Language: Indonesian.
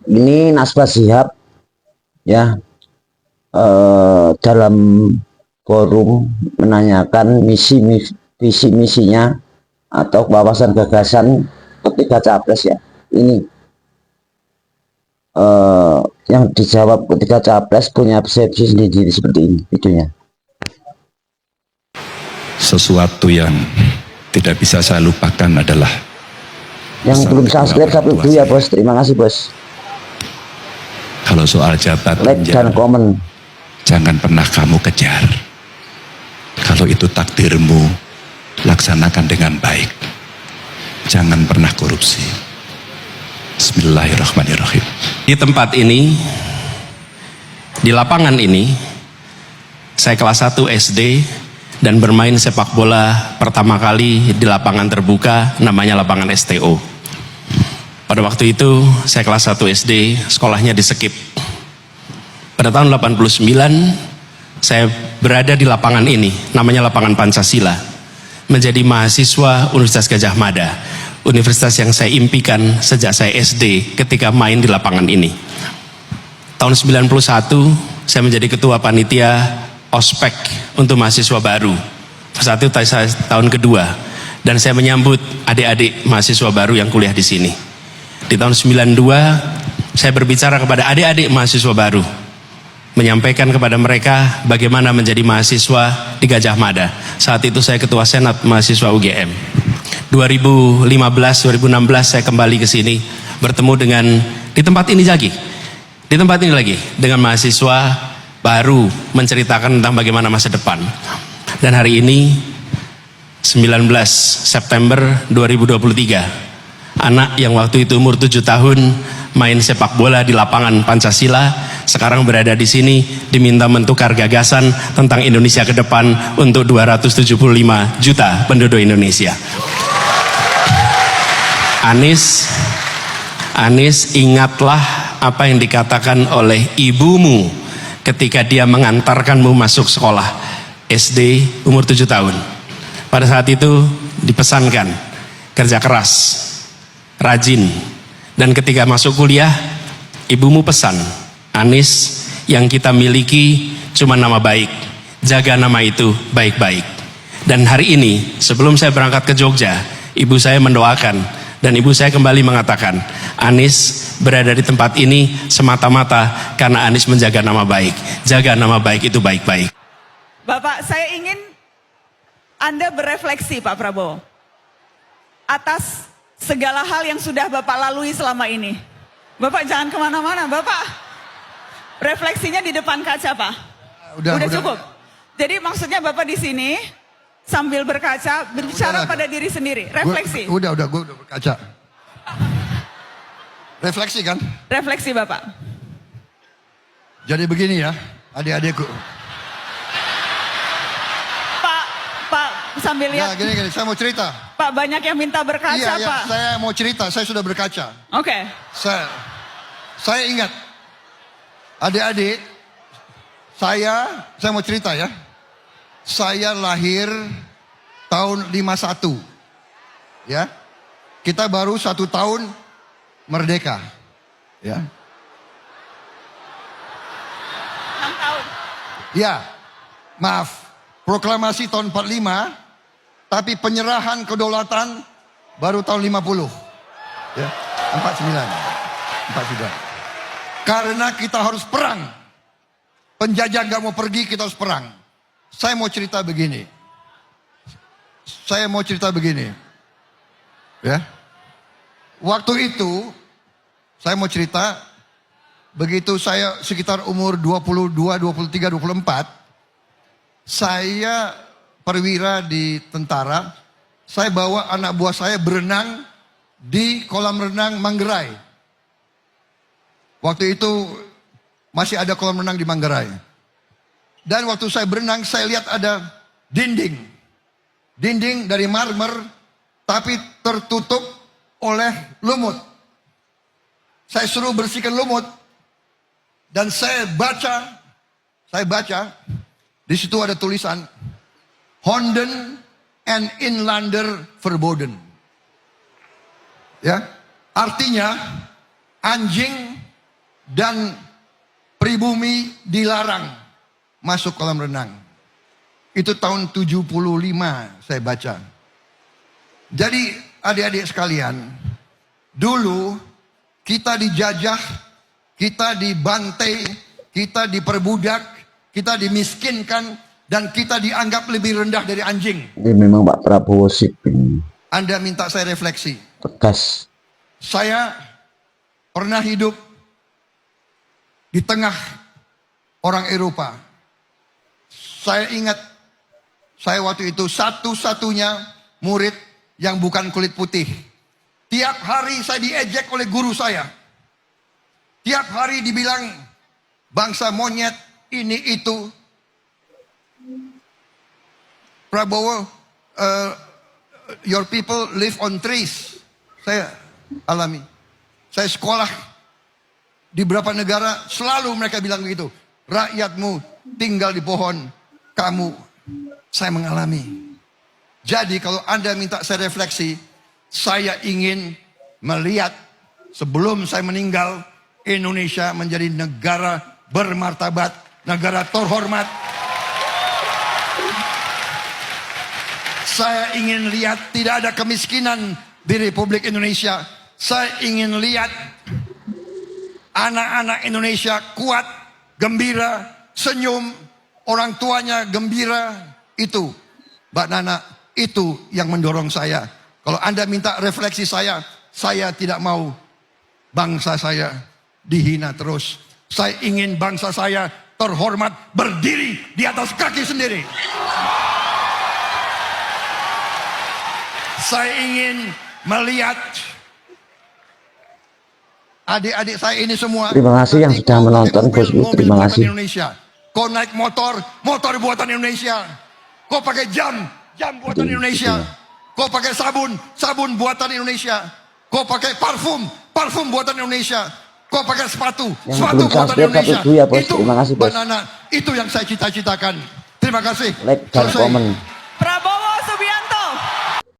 Ini Nasba Shihab ya, dalam forum menanyakan visi misinya atau wawasan gagasan ketika capres ya. Ini yang dijawab ketika capres punya persepsi sendiri seperti ini videonya. Sesuatu yang tidak bisa saya lupakan adalah yang belum subscribe dulu ya bos, terima kasih bos. Kalau soal jabatan, like dan komen, jangan pernah kamu kejar. Kalau itu takdirmu, laksanakan dengan baik. Jangan pernah korupsi. Bismillahirrahmanirrahim. Di tempat ini, di lapangan ini, saya kelas 1 SD dan bermain sepak bola pertama kali di lapangan terbuka, namanya lapangan STO. Pada waktu itu saya kelas 1 SD, sekolahnya di Sekip. Pada tahun 89 saya berada di lapangan ini, namanya lapangan Pancasila, menjadi mahasiswa Universitas Gadjah Mada, universitas yang saya impikan sejak saya SD ketika main di lapangan ini. Tahun 91 saya menjadi ketua panitia ospek untuk mahasiswa baru. Saat itu saya tahun kedua dan saya menyambut adik-adik mahasiswa baru yang kuliah di sini. Di tahun 92 saya berbicara kepada adik-adik mahasiswa baru, menyampaikan kepada mereka bagaimana menjadi mahasiswa di Gadjah Mada. Saat itu saya ketua senat mahasiswa UGM. 2015-2016 saya kembali ke sini, bertemu dengan di tempat ini lagi dengan mahasiswa baru, menceritakan tentang bagaimana masa depan. Dan hari ini 19 September 2023, anak yang waktu itu umur 7 tahun main sepak bola di lapangan Pancasila sekarang berada di sini, diminta menukar gagasan tentang Indonesia ke depan untuk 275 juta penduduk Indonesia. Anies, ingatlah apa yang dikatakan oleh ibumu ketika dia mengantarkanmu masuk sekolah SD umur 7 tahun. Pada saat itu dipesankan kerja keras, rajin, dan ketika masuk kuliah ibumu pesan, Anies, yang kita miliki cuma nama baik, jaga nama itu baik-baik. Dan hari ini sebelum saya berangkat ke Jogja, ibu saya mendoakan dan ibu saya kembali mengatakan, Anies berada di tempat ini semata-mata karena Anies menjaga nama baik. Jaga nama baik itu baik-baik. Bapak, saya ingin Anda berefleksi Pak Prabowo atas segala hal yang sudah Bapak lalui selama ini. Bapak jangan kemana-mana, Bapak refleksinya di depan kaca, Pak. Udah cukup. Jadi maksudnya Bapak di sini sambil berkaca, berbicara pada diri sendiri, refleksi. Gue udah berkaca. Refleksi kan? Refleksi Bapak. Jadi begini ya, adik-adikku. Pak sambil lihat. Ya gini, saya mau cerita. Pak, banyak yang minta berkaca, iya, Pak. Saya mau cerita, saya sudah berkaca. Oke. Saya ingat, adik-adik, saya mau cerita ya. Saya lahir tahun 51, ya. Kita baru 1 tahun merdeka, ya. 6 tahun. Ya, maaf, proklamasi tahun 45, tapi penyerahan kedaulatan baru tahun 50, ya, 49. Karena kita harus perang, penjajah gak mau pergi, kita harus perang. Saya mau cerita begini, ya. Waktu itu, saya mau cerita, begitu saya sekitar umur 22, 23, 24, saya perwira di tentara, saya bawa anak buah saya berenang di kolam renang Manggarai. Waktu itu masih ada kolam renang di Manggarai. Dan waktu saya berenang, saya lihat ada dinding dari marmer, tapi tertutup oleh lumut. Saya suruh bersihkan lumut, dan saya baca, di situ ada tulisan, Honden en Inlander verboden. Ya, artinya anjing dan pribumi dilarang masuk kolam renang. Itu tahun 75 saya baca. Jadi adik-adik sekalian, dulu kita dijajah, kita dibantai, kita diperbudak, kita dimiskinkan, dan kita dianggap lebih rendah dari anjing. Ini memang Pak Prabowo sip ini. Anda minta saya refleksi. Tegas. Saya pernah hidup di tengah orang Eropa. Saya ingat, saya waktu itu satu-satunya murid yang bukan kulit putih. Tiap hari saya diejek oleh guru saya. Tiap hari dibilang bangsa monyet, ini itu. Prabowo, your people live on trees. Saya alami. Saya sekolah di beberapa negara, selalu mereka bilang begitu. Rakyatmu tinggal di pohon, kamu. Saya mengalami. Jadi kalau Anda minta saya refleksi, saya ingin melihat sebelum saya meninggal, Indonesia menjadi negara bermartabat, negara terhormat. Saya ingin lihat tidak ada kemiskinan di Republik Indonesia. Saya ingin lihat anak-anak Indonesia kuat, gembira, senyum, orang tuanya gembira. Itu, Mbak Nana, itu yang mendorong saya. Kalau Anda minta refleksi saya tidak mau bangsa saya dihina terus. Saya ingin bangsa saya terhormat, berdiri di atas kaki sendiri. Saya ingin melihat adik-adik saya ini semua. Terima kasih yang sudah menonton, Bosku. Terima kasih. Indonesia. Kau naik motor, motor buatan Indonesia. Kau pakai jam buatan Indonesia. Kau pakai sabun buatan Indonesia. Kau pakai parfum buatan Indonesia. Kau pakai sepatu belum buatan subscribe, Indonesia. satu ya, Bos. Itu, Terima kasih, Bos. Banana, itu yang saya cita-citakan. Terima kasih. Like dan Selesai. komen. Prabowo